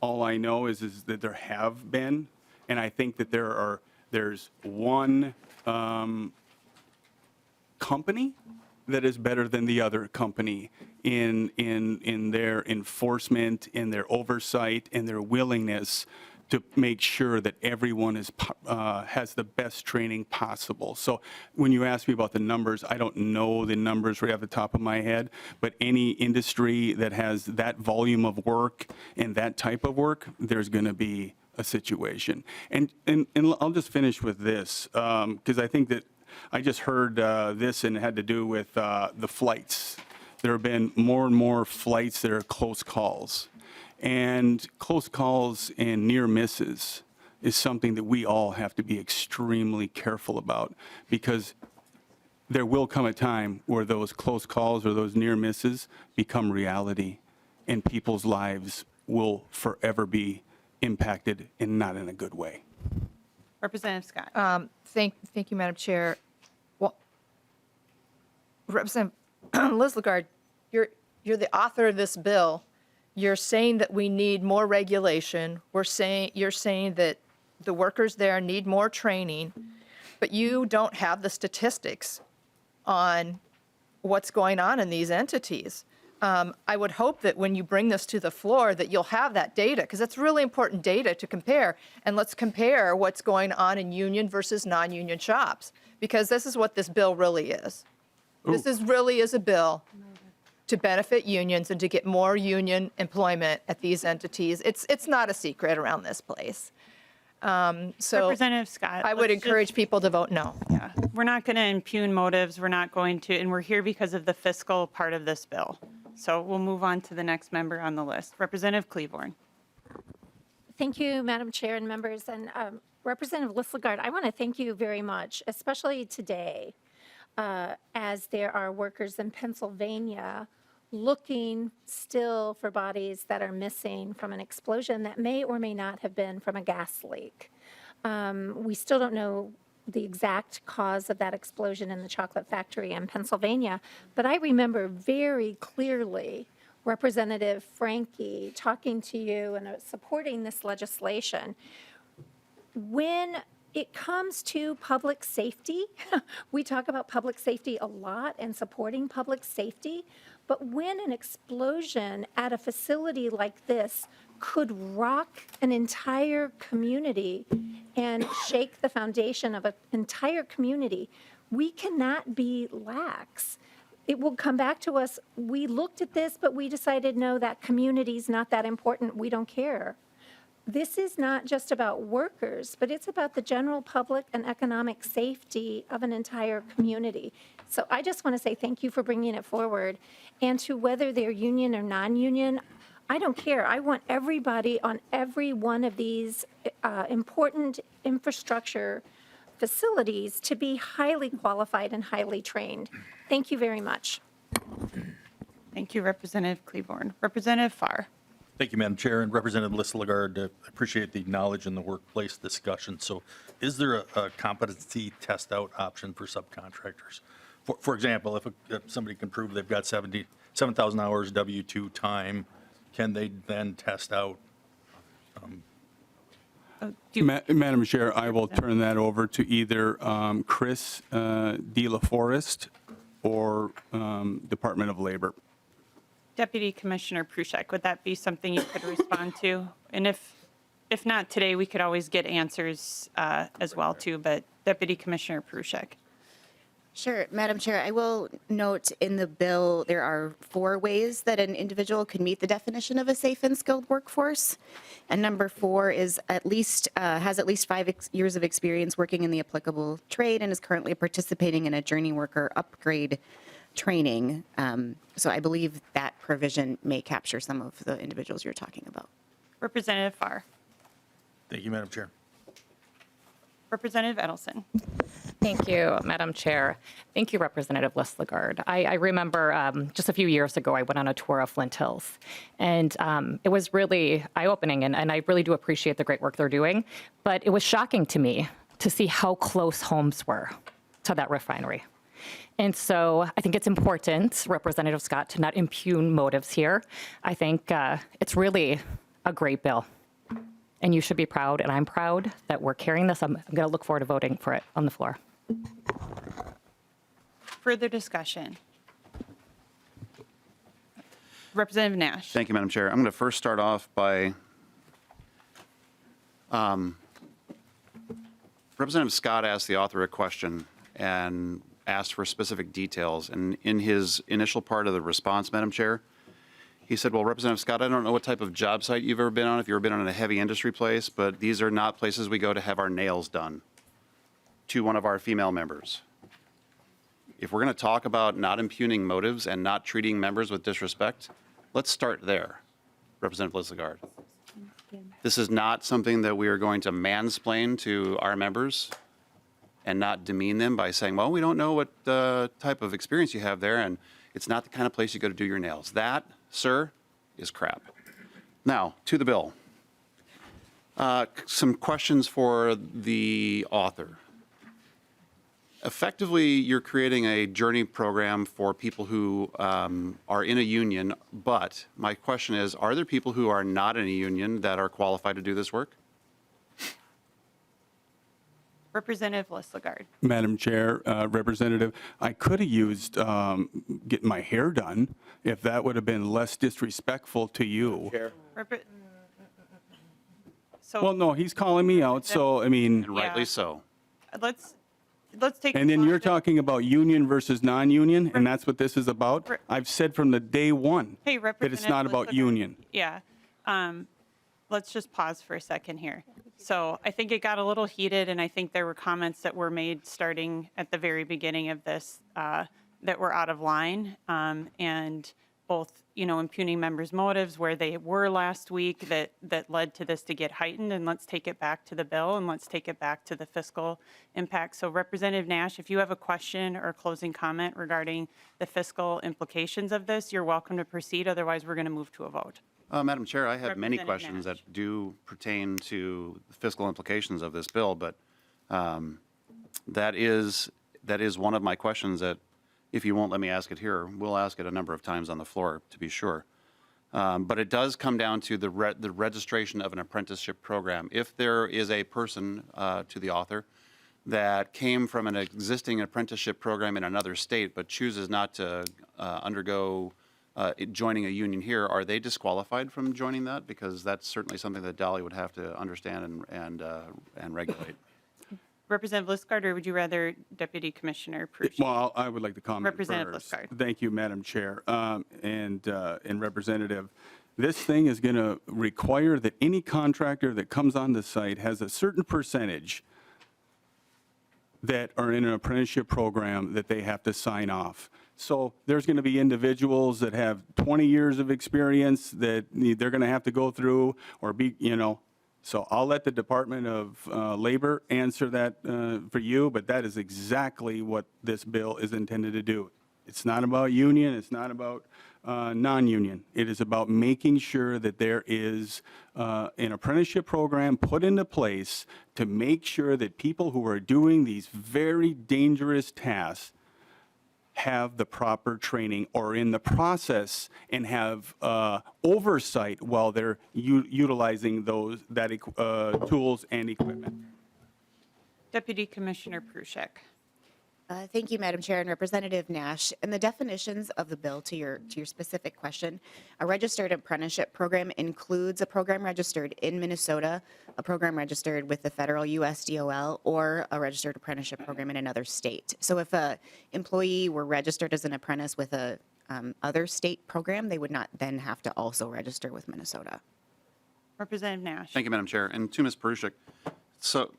All I know is that there have been, and I think that there's one company that is better than the other company in their enforcement, in their oversight, in their willingness to make sure that everyone has the best training possible. So when you ask me about the numbers, I don't know the numbers right off the top of my head, but any industry that has that volume of work and that type of work, there's going to be a situation. And I'll just finish with this, because I think that I just heard this and it had to do with the flights. There have been more and more flights that are close calls. And close calls and near misses is something that we all have to be extremely careful about, because there will come a time where those close calls or those near misses become reality, and people's lives will forever be impacted and not in a good way. Representative Scott. Thank you, Madam Chair. Well, Representative Lislegard, you're the author of this bill. You're saying that we need more regulation. You're saying that the workers there need more training, but you don't have the statistics on what's going on in these entities. I would hope that when you bring this to the floor that you'll have that data, because it's really important data to compare. And let's compare what's going on in union versus non-union shops, because this is what this bill really is. This really is a bill to benefit unions and to get more union employment at these entities. It's not a secret around this place. So Representative Scott. I would encourage people to vote no. Yeah, we're not going to impugn motives. We're not going to, and we're here because of the fiscal part of this bill. So we'll move on to the next member on the list. Representative Cleaborn. Thank you, Madam Chair and members. And Representative Lislegard, I want to thank you very much, especially today, as there are workers in Pennsylvania looking still for bodies that are missing from an explosion that may or may not have been from a gas leak. We still don't know the exact cause of that explosion in the chocolate factory in Pennsylvania, but I remember very clearly Representative Franke talking to you and supporting this legislation. When it comes to public safety, we talk about public safety a lot and supporting public safety, but when an explosion at a facility like this could rock an entire community and shake the foundation of an entire community, we cannot be lax. It will come back to us. We looked at this, but we decided, no, that community's not that important. We don't care. This is not just about workers, but it's about the general public and economic safety of an entire community. So I just want to say thank you for bringing it forward. And to whether they're union or non-union, I don't care. I want everybody on every one of these important infrastructure facilities to be highly qualified and highly trained. Thank you very much. Thank you, Representative Cleaborn. Representative Farr. Thank you, Madam Chair, and Representative Lislegard. I appreciate the knowledge in the workplace discussion. So is there a competency test out option for subcontractors? For example, if somebody can prove they've got 7,000 hours W-2 time, can they then test out? Madam Chair, I will turn that over to either Chris De La Forest or Department of Labor. Deputy Commissioner Prushek, would that be something you could respond to? And if not today, we could always get answers as well too, but Deputy Commissioner Prushek. Sure, Madam Chair, I will note in the bill there are 4 ways that an individual could meet the definition of a safe and skilled workforce. And number 4 is has at least 5 years of experience working in the applicable trade and is currently participating in a journey worker upgrade training. So I believe that provision may capture some of the individuals you're talking about. Representative Farr. Thank you, Madam Chair. Representative Edelson. Thank you, Madam Chair. Thank you, Representative Lislegard. I remember just a few years ago, I went on a tour of Flint Hills, and it was really eye-opening, and I really do appreciate the great work they're doing. But it was shocking to me to see how close homes were to that refinery. And so I think it's important, Representative Scott, to not impugn motives here. I think it's really a great bill. And you should be proud, and I'm proud that we're carrying this. I'm going to look forward to voting for it on the floor. Further discussion? Representative Nash. Thank you, Madam Chair. I'm going to first start off by Representative Scott asked the author a question and asked for specific details. And in his initial part of the response, Madam Chair, he said, well, Representative Scott, I don't know what type of job site you've ever been on, if you've ever been on a heavy industry place, but these are not places we go to have our nails done, to one of our female members. If we're going to talk about not impugning motives and not treating members with disrespect, let's start there, Representative Lislegard. This is not something that we are going to mansplain to our members and not demean them by saying, well, we don't know what type of experience you have there, and it's not the kind of place you go to do your nails. That, sir, is crap. Now, to the bill. Some questions for the author. Effectively, you're creating a journey program for people who are in a union, but my question is, are there people who are not in a union that are qualified to do this work? Representative Lislegard. Madam Chair, Representative, I could have used getting my hair done if that would have been less disrespectful to you. So Well, no, he's calling me out, so, I mean, And rightly so. let's take. and then you're talking about union versus non-union, and that's what this is about? I've said from the day one Hey, that it's Representative not about Lislegard. union. Yeah. Let's just pause for a second here. So I think it got a little heated, and I think there were comments that were made starting at the very beginning of this that were out of line, and both, impugning members' motives where they were last week that led to this to get heightened. And let's take it back to the bill, and let's take it back to the fiscal impact. So Representative Nash, if you have a question or closing comment regarding the fiscal implications of this, you're welcome to proceed. Otherwise, we're going to move to a vote. Madam Chair, I have many Representative questions Nash. that do pertain to the fiscal implications of this bill, but that is one of my questions that, if you won't let me ask it here, we'll ask it a number of times on the floor, to be sure. But it does come down to the registration of an apprenticeship program. If there is a person, to the author, that came from an existing apprenticeship program in another state but chooses not to undergo joining a union here, are they disqualified from joining that? Because that's certainly something that Dolly would have to understand and regulate. Representative Lislegard, or would you rather Deputy Commissioner Pruitt? Well, I would like to comment Representative first. Lislegard. Thank you, Madam Chair. And Representative, this thing is going to require that any contractor that comes on the site has a certain percentage that are in an apprenticeship program that they have to sign off. So there's going to be individuals that have 20 years of experience that they're going to have to go through or be, so I'll let the Department of Labor answer that for you, but that is exactly what this bill is intended to do. It's not about union, it's not about non-union. It is about making sure that there is an apprenticeship program put into place to make sure that people who are doing these very dangerous tasks have the proper training or in the process and have oversight while they're utilizing those tools and equipment. Deputy Commissioner Pruitt. Thank you, Madam Chair, and Representative Nash. In the definitions of the bill, to your specific question, a registered apprenticeship program includes a program registered in Minnesota, a program registered with the federal USDOL, or a registered apprenticeship program in another state. So if a employee were registered as an apprentice with a other state program, they would not then have to also register with Minnesota. Representative Nash. Thank you, Madam Chair. And to Ms. Perushik, so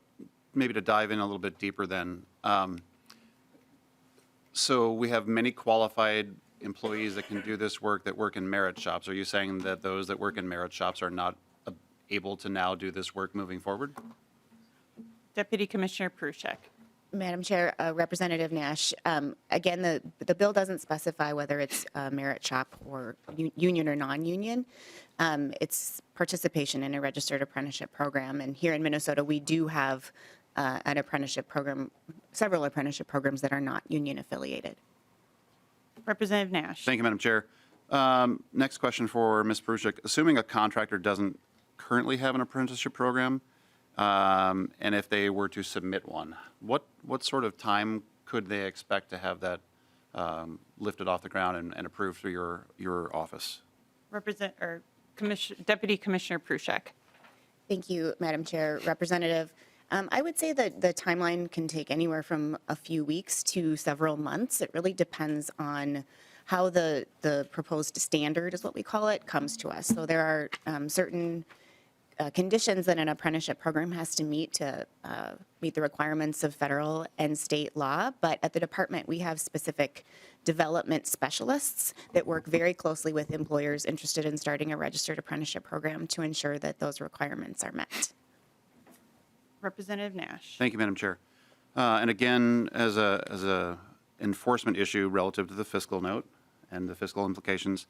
maybe to dive in a little bit deeper then. So we have many qualified employees that can do this work that work in merit shops. Are you saying that those that work in merit shops are not able to now do this work moving forward? Deputy Commissioner Pruitt. Madam Chair, Representative Nash, again, the bill doesn't specify whether it's a merit shop or union or non-union. It's participation in a registered apprenticeship program. And here in Minnesota, we do have an apprenticeship program, several apprenticeship programs that are not union affiliated. Representative Nash. Thank you, Madam Chair. Next question for Ms. Prusick. Assuming a contractor doesn't currently have an apprenticeship program, and if they were to submit one, what sort of time could they expect to have that lifted off the ground and approved through your office? Deputy Commissioner Prusick. Thank you, Madam Chair. Representative, I would say that the timeline can take anywhere from a few weeks to several months. It really depends on how the proposed standard, is what we call it, comes to us. So there are certain conditions that an apprenticeship program has to meet the requirements of federal and state law. But at the department, we have specific development specialists that work very closely with employers interested in starting a registered apprenticeship program to ensure that those requirements are met. Representative Nash. Thank you, Madam Chair. And again, as a enforcement issue relative to the fiscal note and the fiscal implications,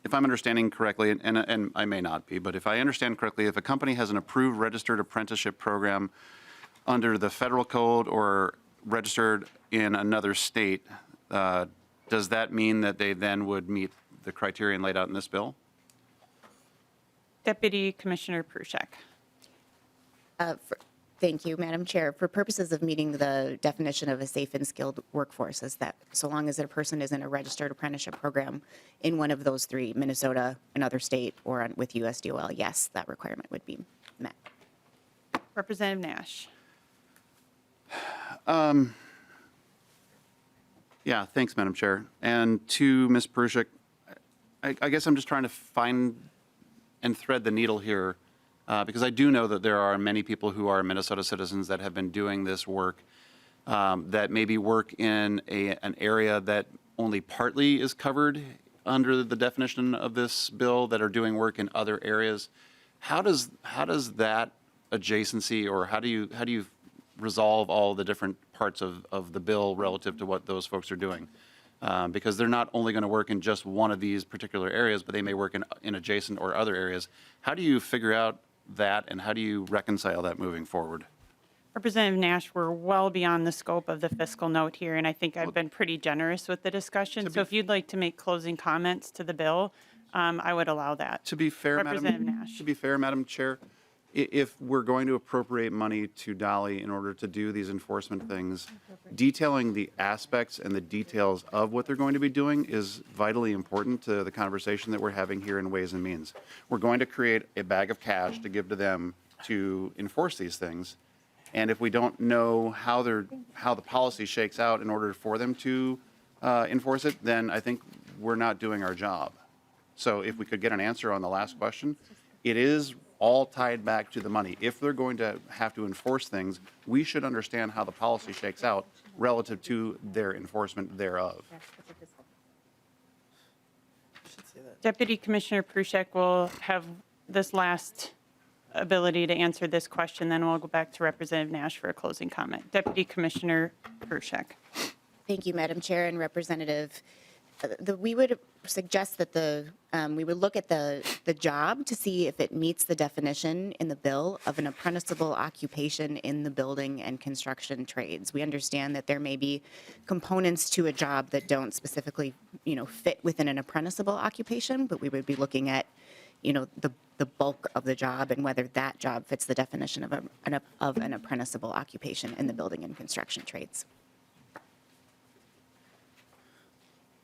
if I'm understanding correctly, and I may not be, but if I understand correctly, if a company has an approved registered apprenticeship program under the federal code or registered in another state, does that mean that they then would meet the criterion laid out in this bill? Deputy Commissioner Prusick. Thank you, Madam Chair. For purposes of meeting the definition of a safe and skilled workforce, is that so long as a person is in a registered apprenticeship program in one of those three, Minnesota, another state, or with USDOL, yes, that requirement would be met. Representative Nash. Yeah, thanks, Madam Chair. And to Ms. Prusick, I guess I'm just trying to find and thread the needle here, because I do know that there are many people who are Minnesota citizens that have been doing this work, that maybe work in an area that only partly is covered under the definition of this bill, that are doing work in other areas. How does that adjacency, or how do you resolve all the different parts of the bill relative to what those folks are doing? Because they're not only going to work in just one of these particular areas, but they may work in adjacent or other areas. How do you figure out that, and how do you reconcile that moving forward? Representative Nash, we're well beyond the scope of the fiscal note here, and I think I've been pretty generous with the discussion. So if you'd like to make closing comments to the bill, I would allow that. To be fair, Representative Nash. To be fair, Madam Chair, if we're going to appropriate money to Dolly in order to do these enforcement things, detailing the aspects and the details of what they're going to be doing is vitally important to the conversation that we're having here in Ways and Means. We're going to create a bag of cash to give to them to enforce these things. And if we don't know how the policy shakes out in order for them to enforce it, then I think we're not doing our job. So if we could get an answer on the last question, it is all tied back to the money. If they're going to have to enforce things, we should understand how the policy shakes out relative to their enforcement thereof. Deputy Commissioner Prusick will have this last ability to answer this question, then we'll go back to Representative Nash for a closing comment. Deputy Commissioner Prusick. Thank you, Madam Chair and Representative. We would suggest that we would look at the job to see if it meets the definition in the bill of an apprenticeable occupation in the building and construction trades. We understand that there may be components to a job that don't specifically, fit within an apprenticeable occupation, but we would be looking at, the bulk of the job and whether that job fits the definition of an apprenticeable occupation in the building and construction trades.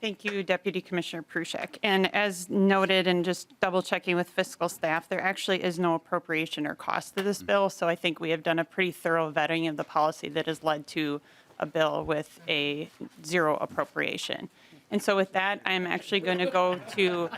Thank you, Deputy Commissioner Prusick. And as noted, and just double checking with fiscal staff, there actually is no appropriation or cost to this bill. So I think we have done a pretty thorough vetting of the policy that has led to a bill with a zero appropriation. And so with that, I'm actually going to go to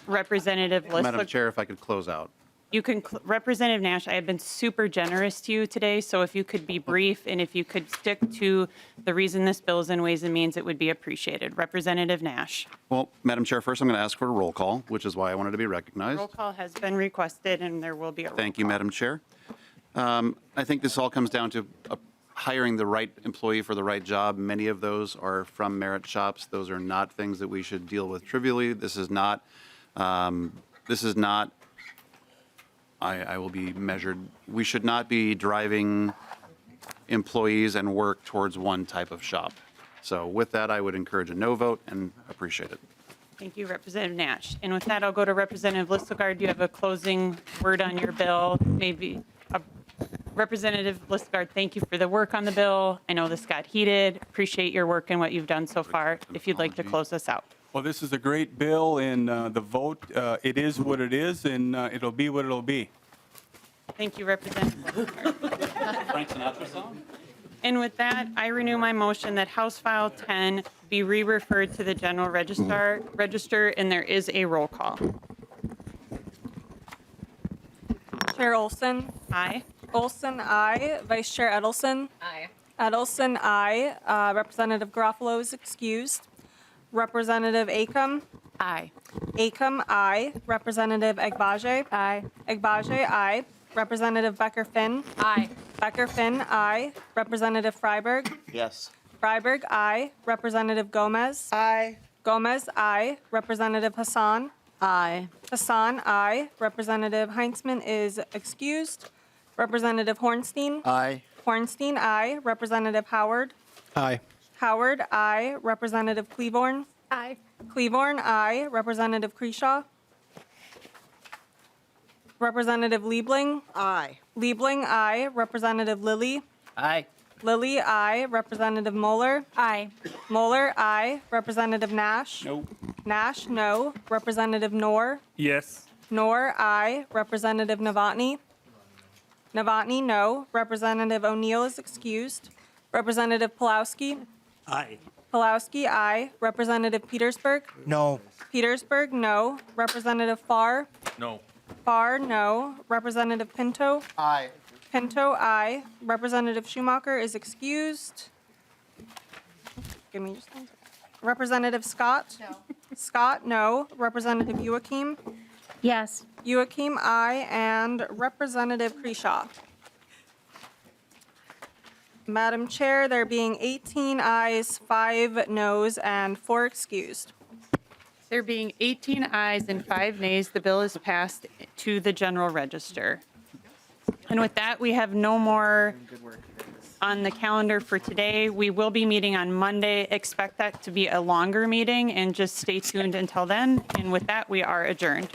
Representative Lislegard. Madam Chair, if I could close out. You can, Representative Nash, I have been super generous to you today, so if you could be brief and if you could stick to the reason this bill is in Ways and Means, it would be appreciated. Representative Nash. Well, Madam Chair, first I'm going to ask for a roll call, which is why I wanted to be recognized. Roll call has been requested and there will be a roll call. Thank you, Madam Chair. I think this all comes down to hiring the right employee for the right job. Many of those are from merit shops. Those are not things that we should deal with trivially. This is not, I will be measured. We should not be driving employees and work towards one type of shop. So with that, I would encourage a no vote and appreciate it. Thank you, Representative Nash. And with that, I'll go to Representative Lislegard. Do you have a closing word on your bill? Maybe Representative Lislegard, thank you for the work on the bill. I know this got heated. Appreciate your work and what you've done so far. If you'd like to close us out. Well, this is a great bill, and the vote, it is what it is, and it'll be what it'll be. Thank you, Representative Lislegard. Frank Sinatra song? And with that, I renew my motion that House File 10 be re-referred to the General Register, and there is a roll call. Chair Olson. Aye. Olson, aye. Vice Chair Edelson. Aye. Edelson, aye. Representative Garofalo is excused. Representative Acom. Aye. Acom, aye. Representative Agbaje. Aye. Agbaje, aye. Representative Becker-Finn. Aye. Becker-Finn, aye. Representative Freiberg. Yes. Freiberg, aye. Representative Gomez. Aye. Gomez, aye. Representative Hassan. Aye. Hassan, aye. Representative Heinzman is excused. Representative Hornstein. Aye. Hornstein, aye. Representative Howard. Aye. Howard, aye. Representative Cleavorn. Aye. Cleavorn, aye. Representative Creshaw. Representative Liebling. Aye. Liebling, aye. Representative Lilly. Aye. Lilly, aye. Representative Moeller. Aye. Moeller, aye. Representative Nash. No. Nash, no. Representative Noor. Yes. Noor, aye. Representative Novotny. Novotny, no. Representative O'Neill is excused. Representative Pulowski. Aye. Pulowski, aye. Representative Petersburg. No. Petersburg, no. Representative Farr. No. Farr, no. Representative Pinto. Aye. Pinto, aye. Representative Schumacher is excused. Give me just one second. Representative Scott. No. Scott, no. Representative Joachim. Yes. Joachim, aye. And Representative Creshaw. Madam Chair, there being 18 ayes, 5 noes, and 4 excused. There being 18 ayes and 5 nays, the bill is passed to the General Register. And with that, we have no more on the calendar for today. We will be meeting on Monday. Expect that to be a longer meeting, and just stay tuned until then. And with that, we are adjourned.